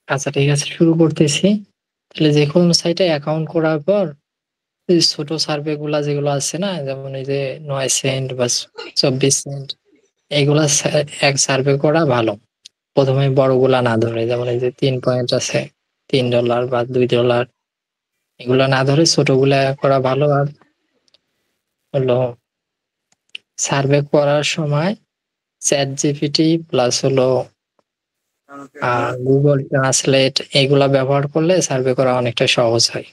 আচ্ছা ঠিক আছে, শুরু করতেছি। তাহলে যেকোনো সাইটে অ্যাকাউন্ট করার পর এই ছোট সার্ভে গুলা যেগুলো আছে না, যেমন এই যে 9 সেন্ট বা 24 সেন্ট, এইগুলা এক সার্ভে করা ভালো। প্রথমে বড়গুলা না ধরে, যেমন এই যে 3 পয়েন্ট আছে, $3 বা $2, এগুলা না ধরে ছোটগুলা করা ভালো। আর হলো সার্ভে করার সময় চ্যাট জিপিটি প্লাস হলো গুগল ট্রান্সলেট এগুলা ব্যবহার করলে সার্ভে করা অনেকটা সহজ হয়।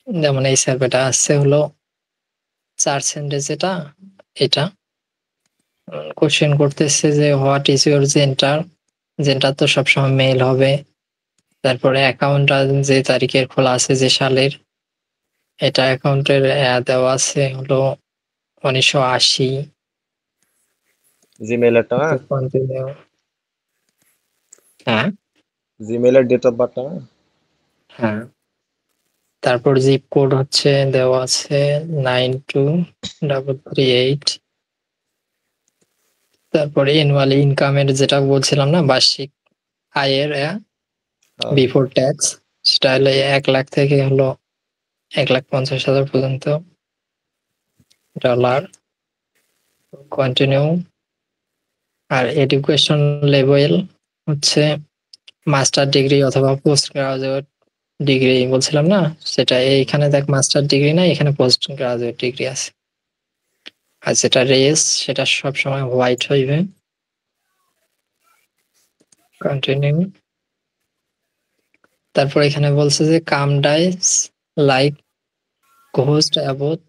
যেমন এই সার্ভেটা আসছে হলো 4 সেন্টে, যেটা এটা কোশ্চেন করতেছে যে what is your gender. Gender তো সবসময় মেল হবে। তারপরে অ্যাকাউন্টটা যে তারিখের খোলা আছে, যে সালের, এটা অ্যাকাউন্টের দেওয়া আছে হলো 1980। জিমেইলেরটা না? কন্টিনিউ। হ্যাঁ জিমেইলের ডেট অফ বার্থটা না? হ্যাঁ। তারপর জিপ কোড হচ্ছে দেওয়া আছে 92338। তারপরে অ্যানুয়াল ইনকামের যেটা বলছিলাম না, বার্ষিক আয়ের হ্যাঁ। বিফোর ট্যাক্স, সেটা হলো 1 লাখ থেকে হলো 1,50,000 পর্যন্ত ডলার। কন্টিনিউ। আর এডুকেশন লেভেল হচ্ছে মাস্টার ডিগ্রি অথবা পোস্ট গ্রাজুয়েট ডিগ্রি বলছিলাম না, সেটা এইখানে দেখ মাস্টার ডিগ্রি না, এখানে পোস্ট গ্রাজুয়েট ডিগ্রি আছে। আর যেটা রেস, সেটা সবসময় হোয়াইট হইবে। কন্টিনিউ। তারপর এখানে বলছে যে comedies like Ghost Abbott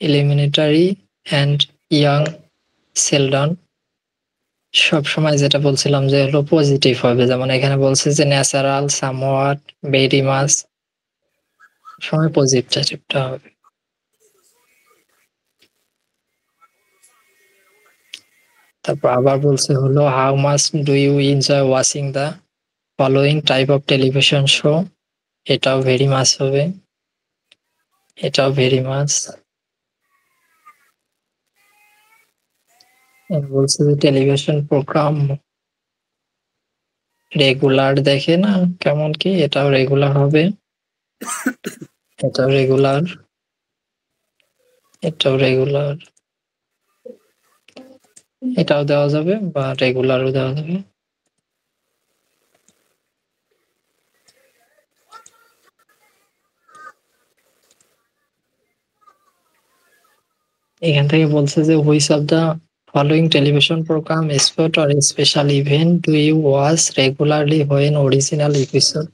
Elementary and Young Sheldon. সব সময় যেটা বলছিলাম যে হলো পজিটিভ হবে, যেমন এখানে বলছে যে ন্যাচারাল, সামওয়াট, ভেরি মাছ, সময় পজিটিভটা হবে। তারপর আবার বলছে হলো how much do you enjoy watching the following type of television show. এটাও ভেরি মাছ হবে, এটাও ভেরি মাছ। বলছে যে টেলিভিশন প্রোগ্রাম রেগুলার দেখে না, কেমন কি, এটাও রেগুলার হবে, এটাও রেগুলার, এটাও রেগুলার, এটাও দেওয়া যাবে বা রেগুলারও দেওয়া যাবে। এখান থেকে বলছে যে which of the following television program, spot or special event do you watch regularly when original episode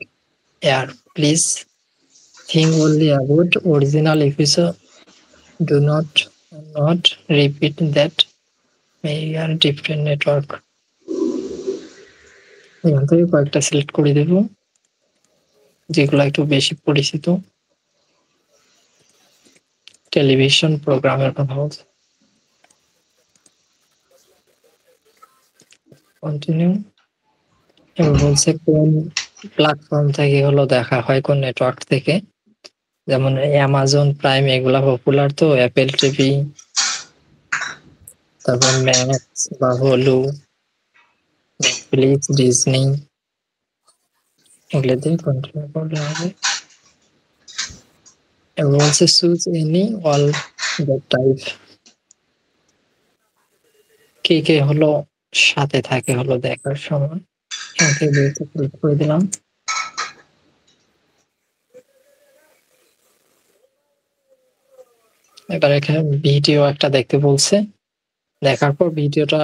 air, please think only about original episode, do not repeat that may are different network। এখান থেকে কয়েকটা select করে দেব যেগুলো একটু বেশি পরিচিত। Television প্রোগ্রামের কথা বলছে। কন্টিনিউ। এবার বলছে কোন প্ল্যাটফর্ম থেকে হলো দেখা হয়, কোন নেটওয়ার্ক থেকে। যেমন অ্যামাজন প্রাইম এগুলা পপুলার, তো অ্যাপেল টিভি, তারপর ম্যাক্স বা হলু, নেটফ্লিক্স, ডিজনি, এগুলো দিয়ে কন্টিনিউ করলে হবে। এবার বলছে choose any all the type, কে কে হলো সাথে থাকে হলো দেখার সময়। এখান থেকে বলতে ক্লিক করে দিলাম। এবার এখানে ভিডিও একটা দেখতে বলছে, দেখার পর ভিডিওটা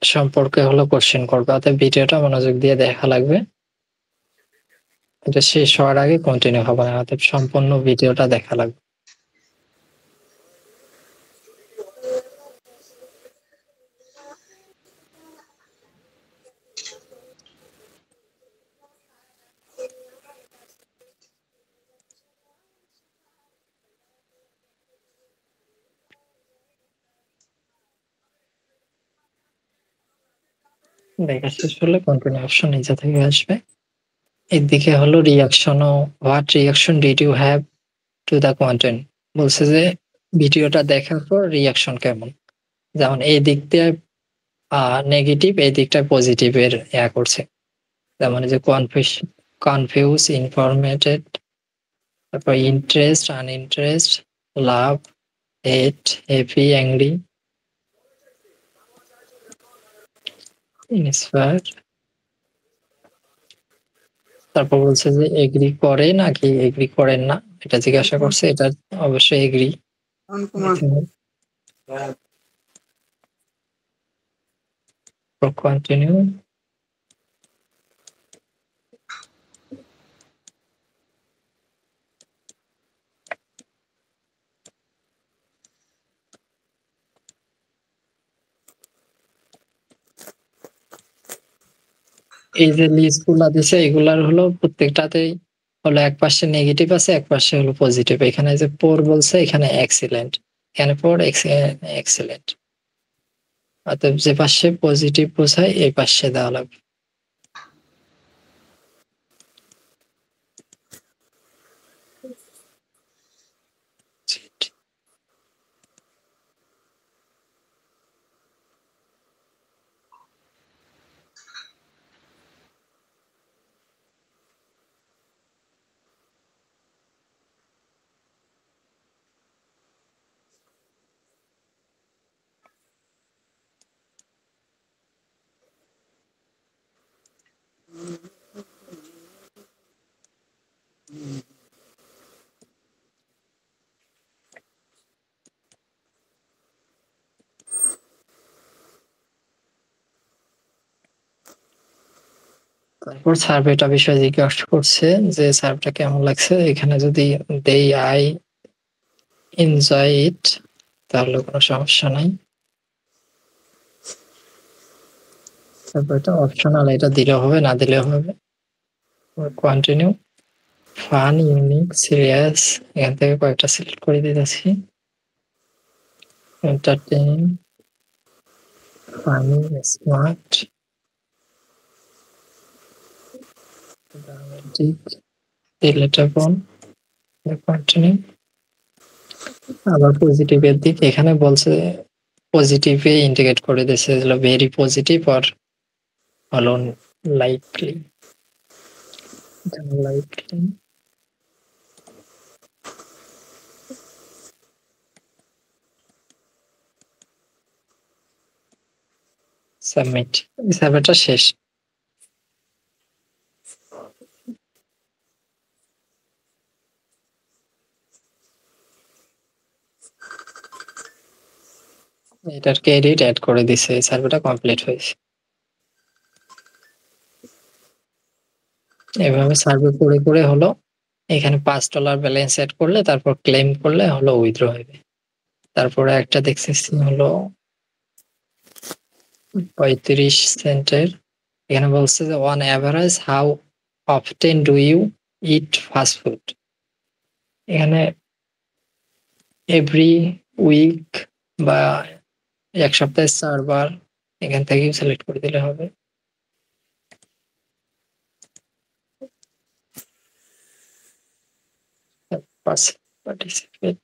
সম্পর্কে হলো কোশ্চেন করবে, অর্থাৎ ভিডিওটা মনোযোগ দিয়ে দেখা লাগবে। এটা শেষ হওয়ার আগে কন্টিনিউ হবে না, অর্থাৎ সম্পূর্ণ ভিডিওটা দেখা লাগবে। দেখা শেষ হলে কন্টিনিউ অপশন নিচে থেকে আসবে, এদিকে হলো রিয়াকশন ও what reaction did you have to the content, বলছে যে ভিডিওটা দেখার পর রিয়াকশন কেমন। যেমন এই দিক দিয়ে নেগেটিভ, এই দিকটা পজিটিভ এর করছে। যেমন যে কনফিউজ, ইনফরমেটেড, তারপর ইন্টারেস্ট, আনইন্টারেস্ট, লাভ, হেট, হ্যাপি, অ্যাংরি, ইন্সপায়ার। তারপর বলছে যে এগ্রি করে নাকি এগ্রি করেন না, এটা জিজ্ঞাসা করছে। এটা অবশ্যই এগ্রি। কন্টিনিউ। এই যে লিস্ট গুলা দিছে এগুলার হলো প্রত্যেকটাতেই হলো এক পাশে নেগেটিভ আছে, এক পাশে হলো পজিটিভ। এখানে যে পোর বলছে, এখানে এক্সিলেন্ট, এখানে পোর, এক্সিলেন্ট। অতএব যে পাশে পজিটিভ বোঝায় এই পাশে দেওয়া লাগবে। তারপর সার্ভেটা বিষয়ে জিজ্ঞাসা করছে যে সার্ভেটা কেমন লাগছে। এখানে যদি দেই আই এনজয় ইট তাহলে কোনো সমস্যা নাই। তারপর এটা অপশনাল, এটা দিলেও হবে না দিলেও হবে। কন্টিনিউ। ফান, ইউনিক, সিরিয়াস, এখান থেকে কয়েকটা সিলেক্ট করে দিতেছি। Entertain, funny, smart, dramatic, relatable, continue. আবার পজিটিভের দিক এখানে বলছে পজিটিভে ইন্ডিকেট করে দিয়েছে, ভেরি পজিটিভ আর হলো লাইকলি, লাইকলি। সাবমিট। সার্ভেটা শেষ। এটার ক্রেডিট অ্যাড করে দিছে, এই সার্ভেটা কমপ্লিট হয়েছে। এভাবে সার্ভে করে করে হলো এখানে $5 ব্যালেন্স অ্যাড করলে তারপর ক্লেম করলে হলো উইথড্র হবে। তারপরে একটা দেখতেছি হলো 35 সেন্টের। এখানে বলছে যে on average how often do you eat fast food. এখানে এভরি উইক বা এক সপ্তাহে 4 বার, এখান থেকেই সিলেক্ট করে দিলে হবে। পার্টিসিপেট।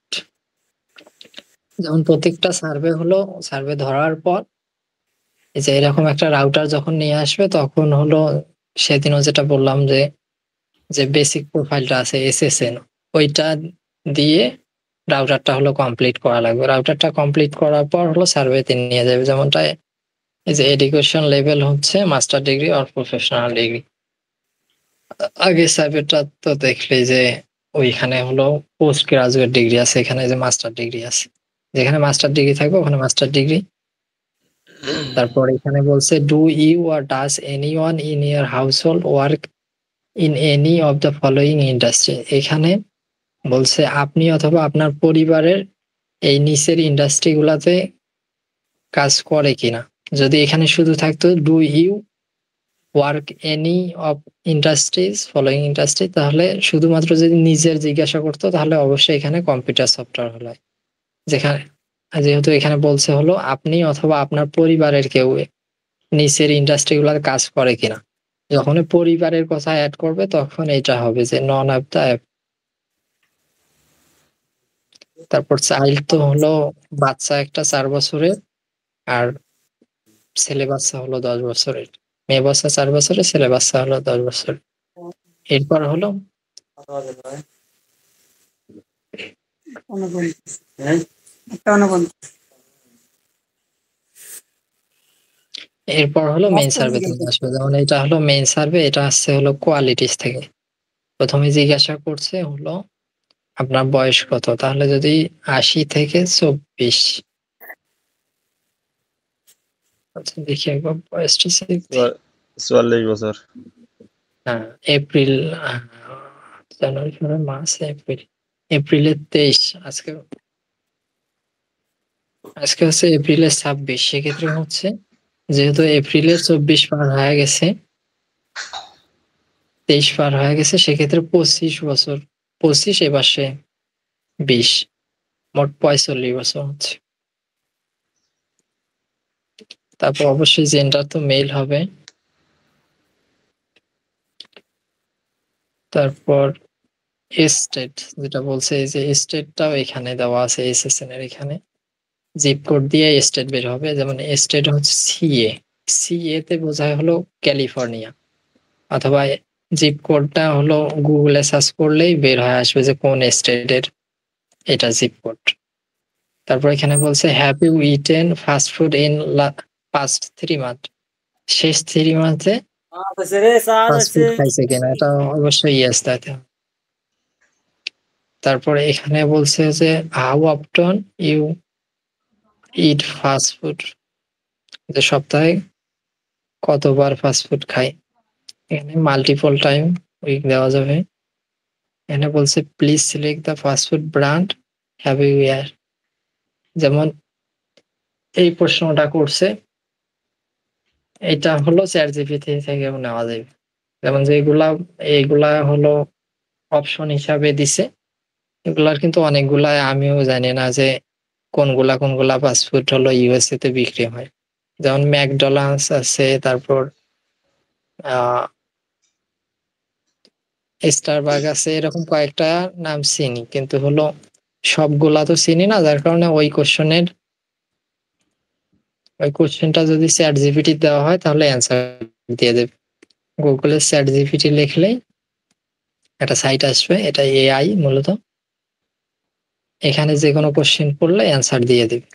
যেমন প্রত্যেকটা সার্ভে হলো সার্ভে ধরার পর এই যে এরকম একটা রাউটার যখন নিয়ে আসবে তখন হলো সেদিনও যেটা বললাম যে যে বেসিক প্রোফাইলটা আছে এসএসএন, ওইটা দিয়ে রাউটারটা হলো কমপ্লিট করা লাগবে। রাউটারটা কমপ্লিট করার পর হলো সার্ভেতে নিয়ে যাবে। যেমনটা এই যে এডুকেশন লেভেল হচ্ছে মাস্টার ডিগ্রি আর প্রফেশনাল ডিগ্রি। আগে সার্ভেটা তো দেখলে যে ওইখানে হলো পোস্ট গ্রাজুয়েট ডিগ্রি আছে, এখানে যে মাস্টার ডিগ্রি আছে, যেখানে মাস্টার ডিগ্রি থাকবে ওখানে মাস্টার ডিগ্রি। তারপর এখানে বলছে do you are does anyone in your household work in any of the following industry. এখানে বলছে আপনি অথবা আপনার পরিবারের এই নিচের ইন্ডাস্ট্রি গুলাতে কাজ করে কিনা। যদি এখানে শুধু থাকতো do you work any of industries following industry, তাহলে শুধুমাত্র যদি নিজের জিজ্ঞাসা করতো তাহলে অবশ্যই এখানে কম্পিউটার সফটওয়্যার হলো। যেখানে যেহেতু এখানে বলছে হলো আপনি অথবা আপনার পরিবারের কেউ নিচের ইন্ডাস্ট্রি গুলাতে কাজ করে কিনা, যখন পরিবারের কথা অ্যাড করবে তখন এটা হবে যে নন অফ দ্য অ্যাপ। তারপর চাইল্ড তো হলো বাচ্চা একটা 4 বছরের, আর ছেলে বাচ্চা হলো 10 বছরের। মেয়ে বাচ্চা 4 বছরের, ছেলে বাচ্চা হলো 10 বছরের। এরপর হলো এরপর হলো মেইন সার্ভে থেকে আসবে। যেমন এটা হলো মেইন সার্ভে, এটা আসছে হলো কোয়ালিটিস থেকে। প্রথমে জিজ্ঞাসা করছে হলো আপনার বয়স কত, তাহলে যদি 80 থেকে 24, আচ্ছা দেখি একবার বয়সটা চেক দিই। 44 বছর। হ্যাঁ, এপ্রিল, জানুয়ারি ফেব্রুয়ারি মার্চ এপ্রিল, এপ্রিলের 23, আজকে আজকে হচ্ছে এপ্রিলের 26। সেক্ষেত্রে হচ্ছে যেহেতু এপ্রিলের 24 পার হয়ে গেছে, 23 পার হয়ে গেছে, সেক্ষেত্রে 25 বছর, 25 এবার সে 20, মোট 45 বছর হচ্ছে। তারপর অবশ্যই জেন্ডার তো মেল হবে। তারপর স্টেট যেটা বলছে, এই যে স্টেটটাও এখানে দেওয়া আছে এসএসএন এর এখানে। জিপ কোড দিয়ে স্টেট বের হবে। যেমন স্টেট হচ্ছে সিএ, সিএ তে বোঝায় হলো ক্যালিফোর্নিয়া, অথবা জিপ কোডটা হলো গুগলে সার্চ করলেই বের হয়ে আসবে যে কোন স্টেটের এটা জিপ কোড। তারপর এখানে বলছে have you eaten fast food in past 3 month, শেষ 3 মান্থে ফাস্ট ফুড খাইছে কিনা, এটা অবশ্যই ইয়েস দিতে হবে। তারপরে এখানে বলছে যে how often you eat fast food, যে সপ্তাহে কতবার ফাস্ট ফুড খাই। এখানে মাল্টিপল টাইম উইক দেওয়া যাবে। এখানে বলছে please select the fast food brand have you year. যেমন এই প্রশ্নটা করছে, এটা হলো চ্যাট জিপিটি থেকেও নেওয়া যাবে। যেমন যেগুলা এইগুলা হলো অপশন হিসাবে দিছে, এগুলার কিন্তু অনেকগুলা আমিও জানি না যে কোনগুলা কোনগুলা ফাস্টফুড হলো ইউএসএ তে বিক্রি হয়। যেমন ম্যাকডোনাল্ডস আছে, তারপর স্টারবাক আছে, এরকম কয়েকটা নাম চিনি, কিন্তু হলো সবগুলা তো চিনি না, যার কারণে ওই কোশ্চেনটা যদি চ্যাট জিপিটি দেওয়া হয় তাহলে অ্যান্সার দিয়ে দেবে। গুগলে চ্যাট জিপিটি লিখলেই একটা সাইট আসবে, এটা এআই মূলত। এখানে যে কোনো কোশ্চেন পড়লে অ্যান্সার দিয়ে দেবে।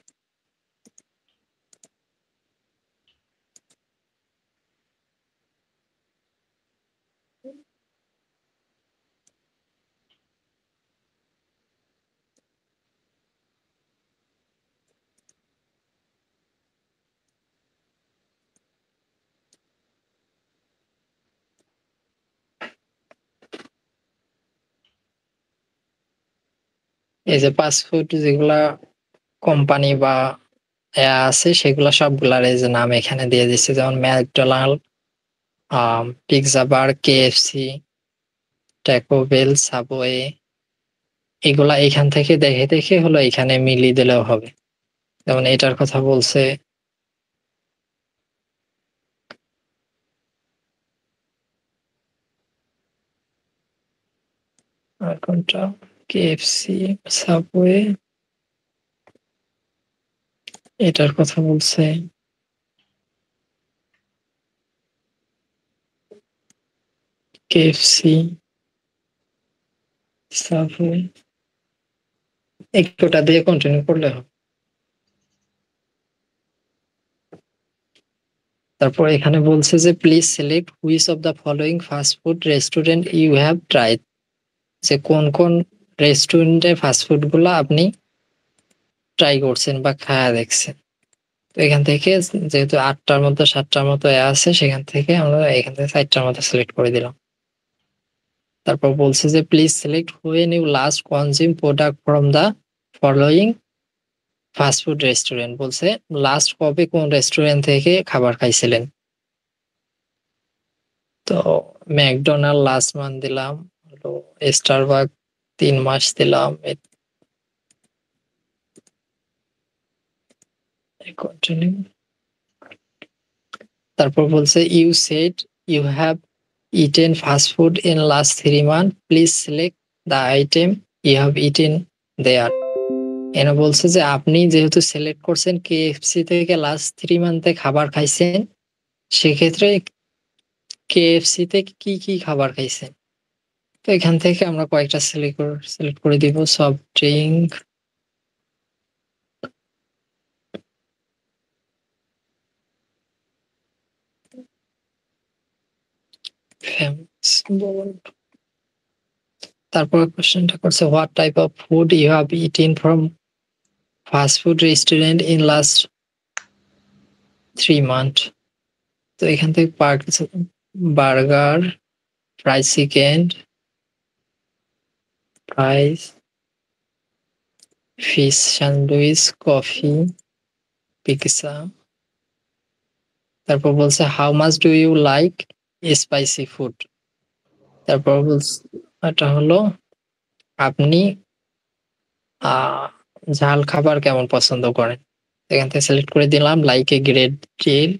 এই যে ফাস্টফুড যেগুলা কোম্পানি বা আছে সেগুলা সবগুলার এই যে নাম এখানে দিয়ে দিচ্ছে। যেমন ম্যাকডোনাল্ড, পিৎজা বার, কেএফসি, ট্যাকো বেল, সাবওয়ে, এগুলা এখান থেকে দেখে দেখে হলো এখানে মিলিয়ে দিলেও হবে। যেমন এটার কথা বলছে আর কোনটা, কেএফসি, সাবওয়ে, এটার কথা বলছে কেএফসি, সাবওয়ে, একটুটা দিয়ে কন্টিনিউ করলে হবে। তারপর এখানে বলছে যে please select which of the following fast food restaurant you have tried, যে কোন কোন রেস্টুরেন্টের ফাস্টফুড গুলো আপনি ট্রাই করছেন বা খায়া দেখছেন। তো এখান থেকে যেহেতু 8টার মধ্যে 7টার মতো আছে, সেখান থেকে আমরা এখান থেকে 4টার মতো সিলেক্ট করে দিলাম। তারপর বলছে যে please select when you last consume product from the following fast food restaurant, বলছে লাস্ট কবে কোন রেস্টুরেন্ট থেকে খাবার খাইছিলেন। তো ম্যাকডোনাল্ড লাস্ট মান্থ দিলাম, হলো স্টারবাক 3 মাস দিলাম, কন্টিনিউ। তারপর বলছে you said you have eaten fast food in last 3 months, please select the item you have eaten there. এরা বলছে যে আপনি যেহেতু সিলেক্ট করছেন কেএফসি থেকে লাস্ট 3 মান্থে খাবার খাইছেন, সেক্ষেত্রে কেএফসি থেকে কি কি খাবার খাইছেন? তো এখান থেকে আমরা কয়েকটা সিলেক্ট করে দিব। সফট ড্রিঙ্ক, তারপর কোশ্চেনটা করছে what type of food you have eaten from fast food restaurant in last 3 month. তো এখান থেকে burger, fry chicken, fries, fish sandwich, coffee, pizza. তারপর বলছে how much do you like spicy food. তারপর বলছে এটা হলো আপনি ঝাল খাবার কেমন পছন্দ করেন। এখান থেকে সিলেক্ট করে দিলাম লাইক এ গ্রেট ডিল।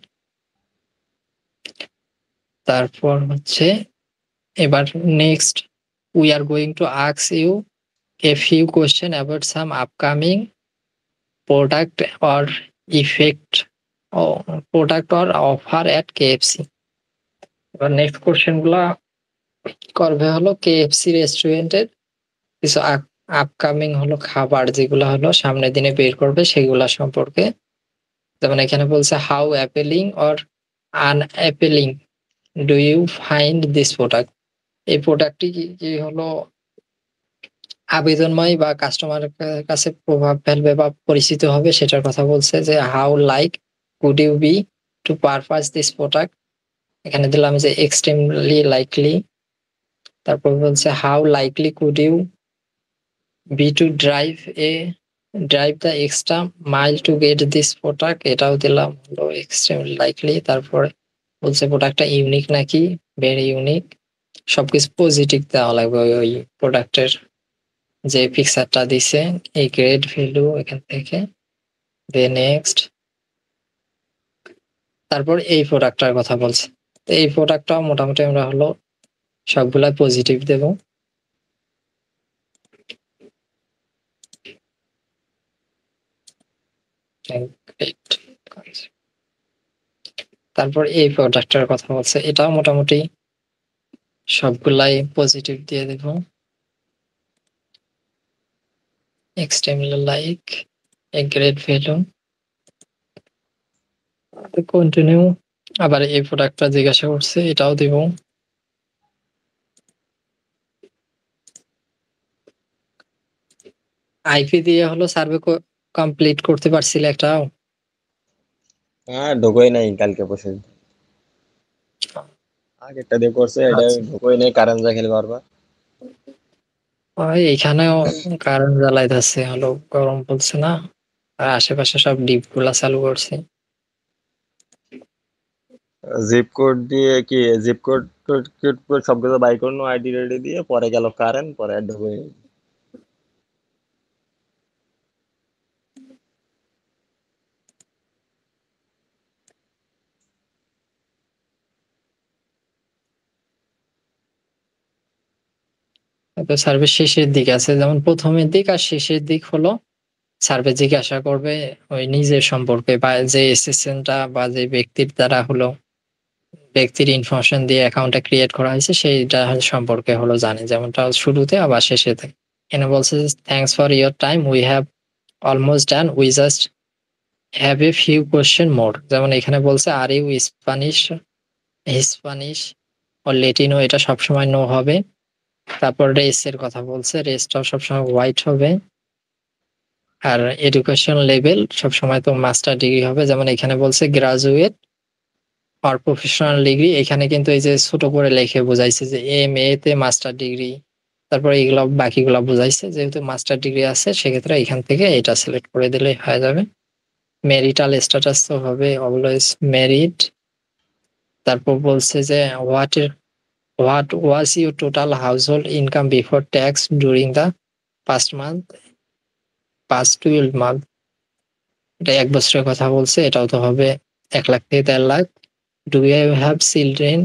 তারপর হচ্ছে এবার next we are going to ask you a few question about some upcoming product or effect product or offer at KFC. এবার নেক্সট কোয়েশ্চেন গুলা করবে হলো কেএফসি রেস্টুরেন্টের কিছু আপকামিং হলো খাবার যেগুলো হলো সামনের দিনে বের করবে সেগুলা সম্পর্কে। যেমন এখানে বলছে how appealing or unappealing do you find this product. এই প্রোডাক্টটি কি হলো আবেদনময় বা কাস্টমারের কাছে প্রভাব ফেলবে বা পরিচিত হবে সেটার কথা বলছে। যে how like could you be to purpose this product, এখানে দিলাম যে এক্সট্রিমলি লাইকলি। তারপর বলছে how likely could you be to drive the extra mile to get this product, এটাও দিলাম হলো এক্সট্রিমলি লাইকলি। তারপরে বলছে প্রোডাক্টটা ইউনিক নাকি ভেরি ইউনিক, সবকিছু পজিটিভ দেওয়া লাগবে ওই প্রোডাক্টের যে পিকচারটা দিছে এই গ্রেড ভ্যালু এখান থেকে। নেক্সট তারপর এই প্রোডাক্টটার কথা বলছে। তো এই প্রোডাক্টটাও মোটামুটি আমরা হলো সবগুলা পজিটিভ দেব। তারপর এই প্রোডাক্টটার কথা বলছে, এটাও মোটামুটি সবগুলাই পজিটিভ দিয়ে দেব। Extremely like a great value, continue. আবার এই প্রোডাক্টটা জিজ্ঞাসা করছে, এটাও দিব। আইপি দিয়ে হলো সার্ভে কমপ্লিট করতে পারছিলে একটাও? হ্যাঁ ঢোকোই নাই কালকে বসে, আগেরটা দিয়ে করছে, এটা আচ্ছা, ঢোকোই নাই, কারণ যা খেলে বারবার। ওই এখানেও কারেন্ট জ্বালাইতেছে হলো, গরম পড়ছে না, আর আশেপাশে সব ডিপ গুলা চালু করছে। জিপ কোড দিয়ে কি জিপ কোড সবগুলো বাই করলো আইডি রেডি দিয়ে, পরে গেল কারেন্ট, পরে আর ঢোকোই নাই। তো সার্ভে শেষের দিকে আছে, যেমন প্রথমের দিক আর শেষের দিক হলো সার্ভে জিজ্ঞাসা করবে ওই নিজের সম্পর্কে বা যে এসএসএনটা বা যে ব্যক্তির দ্বারা হলো ব্যক্তির ইনফরমেশন দিয়ে অ্যাকাউন্টটা ক্রিয়েট করা হয়েছে সেইটা সম্পর্কে হলো জানে, যেমনটা শুরুতে আবার শেষেতে। এখানে বলছে thanks for your time, we have almost done, we just have a few question more. যেমন এখানে বলছে আর ইউ স্প্যানিশ হিসপ্যানিশ ও লেটিনো, এটা সবসময় নো হবে। তারপর রেস এর কথা বলছে, রেসটাও সবসময় হোয়াইট হবে। আর এডুকেশন লেভেল সবসময় তো মাস্টার ডিগ্রি হবে, যেমন এখানে বলছে গ্রাজুয়েট আর প্রফেশনাল ডিগ্রি। এখানে কিন্তু এই যে ছোট করে লিখে বোঝাইছে যে এমএ তে মাস্টার ডিগ্রি, তারপর এইগুলো বাকিগুলো বোঝাইছে। যেহেতু মাস্টার ডিগ্রি আছে সেক্ষেত্রে এখান থেকে এটা সিলেক্ট করে দিলে হয়ে যাবে। মেরিটাল স্ট্যাটাস তো হবে অলওয়েজ মেরিট। তারপর বলছে যে what was your total household income before tax during the past 12 month. এটা 1 বছরের কথা বলছে, এটাও তো হবে 1 লাখ থেকে 1.5 lakh. Do you have children,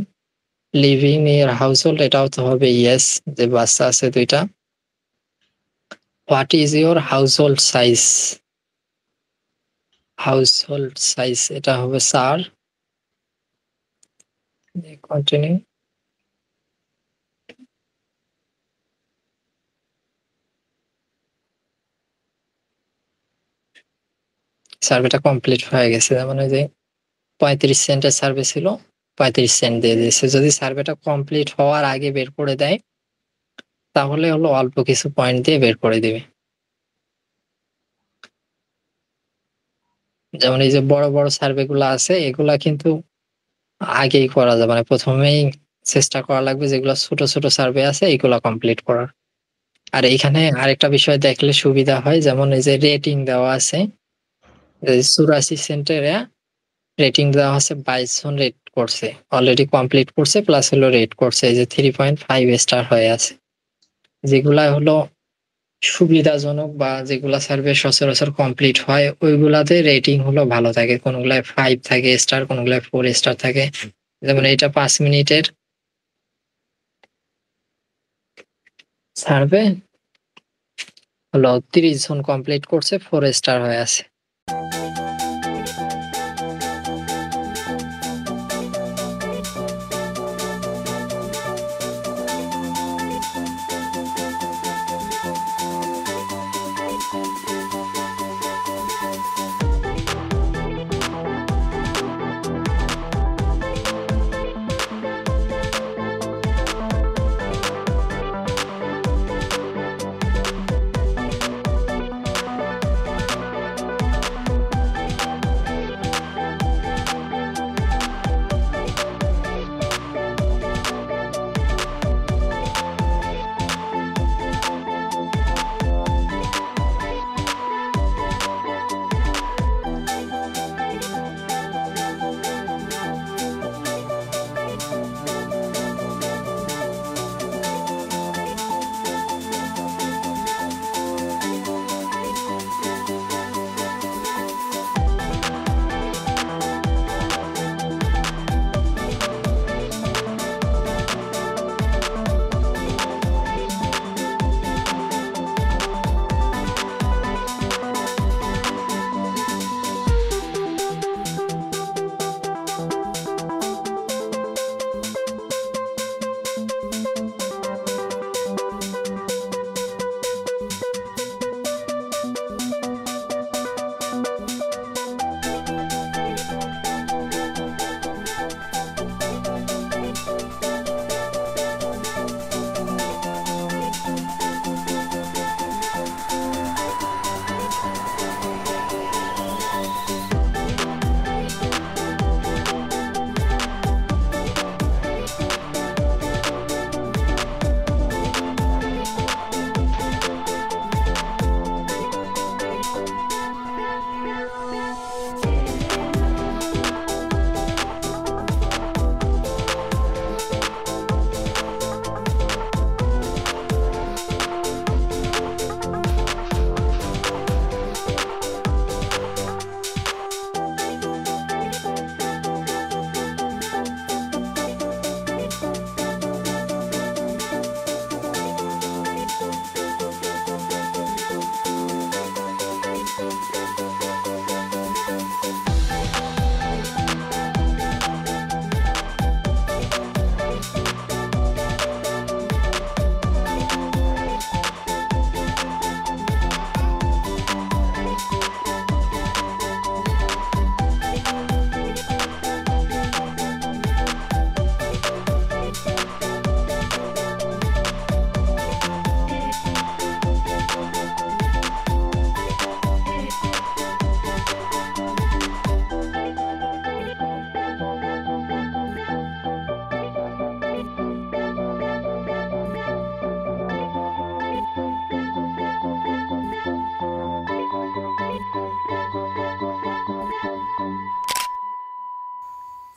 living your household, এটাও তো হবে ইয়েস, যে বাচ্চা আছে 2টা। What is your household size, household size এটা হবে স্যার। কন্টিনিউ। সার্ভেটা কমপ্লিট হয়ে গেছে, যেমন ওই যে 35 সেন্টের সার্ভে ছিল, 35 সেন্ট দিয়ে দিয়েছে। যদি সার্ভেটা কমপ্লিট হওয়ার আগে বের করে দেয় তাহলে হলো অল্প কিছু পয়েন্ট দিয়ে বের করে দিবে। যেমন এই যে বড় বড় সার্ভে গুলো আছে এগুলা কিন্তু আগেই করা যাবে, মানে প্রথমেই চেষ্টা করা লাগবে যেগুলো ছোট ছোট সার্ভে আছে এগুলা কমপ্লিট করার। আর এইখানে আরেকটা বিষয় দেখলে সুবিধা হয়, যেমন এই যে রেটিং দেওয়া আছে 84 সেন্টের রেটিং দেওয়া আছে, 22 জন রেট করছে, অলরেডি কমপ্লিট করছে, প্লাস হলো রেট করছে, এই যে 3.5 স্টার হয়ে আছে। যেগুলা হলো সুবিধাজনক বা যেগুলা সার্ভে সচরাচর কমপ্লিট হয় ওইগুলাতে রেটিং হলো ভালো থাকে, কোনগুলায় 5 থাকে স্টার, কোনগুলায় 4 স্টার থাকে। যেমন এটা 5 মিনিটের সার্ভে হলো 30 জন কমপ্লিট করছে, 4 স্টার হয়ে আছে।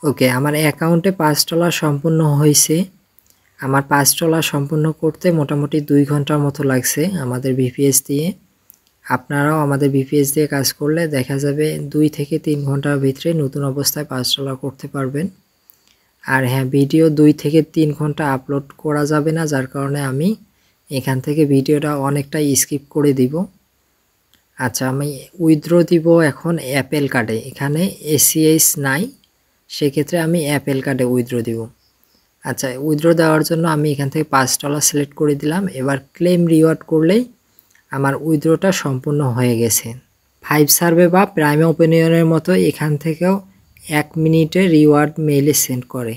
ওকে, আমার অ্যাকাউন্টে $5 সম্পূর্ণ হয়েছে। আমার $5 সম্পূর্ণ করতে মোটামুটি 2 ঘন্টার মতো লাগছে আমাদের ভিপিএস দিয়ে। আপনারাও আমাদের ভিপিএস দিয়ে কাজ করলে দেখা যাবে 2 থেকে 3 ঘন্টার ভিতরে নতুন অবস্থায় $5 করতে পারবেন। আর হ্যাঁ, ভিডিও 2 থেকে 3 ঘন্টা আপলোড করা যাবে না, যার কারণে আমি এখান থেকে ভিডিওটা অনেকটা স্কিপ করে দিব। আচ্ছা, আমি উইথড্র দিব এখন অ্যাপেল কার্ডে। এখানে ACH নাই, সেক্ষেত্রে আমি অ্যাপেল কার্ডে উইথড্র দিব। আচ্ছা, উইথড্র দেওয়ার জন্য আমি এখান থেকে $5 সিলেক্ট করে দিলাম। এবার ক্লেম রিওয়ার্ড করলেই আমার উইথড্রটা সম্পূর্ণ হয়ে গেছে। 5 সার্ভে বা প্রাইম ওপিনিয়নের মতো এখান থেকেও 1 মিনিটে রিওয়ার্ড মেইলে সেন্ড করে।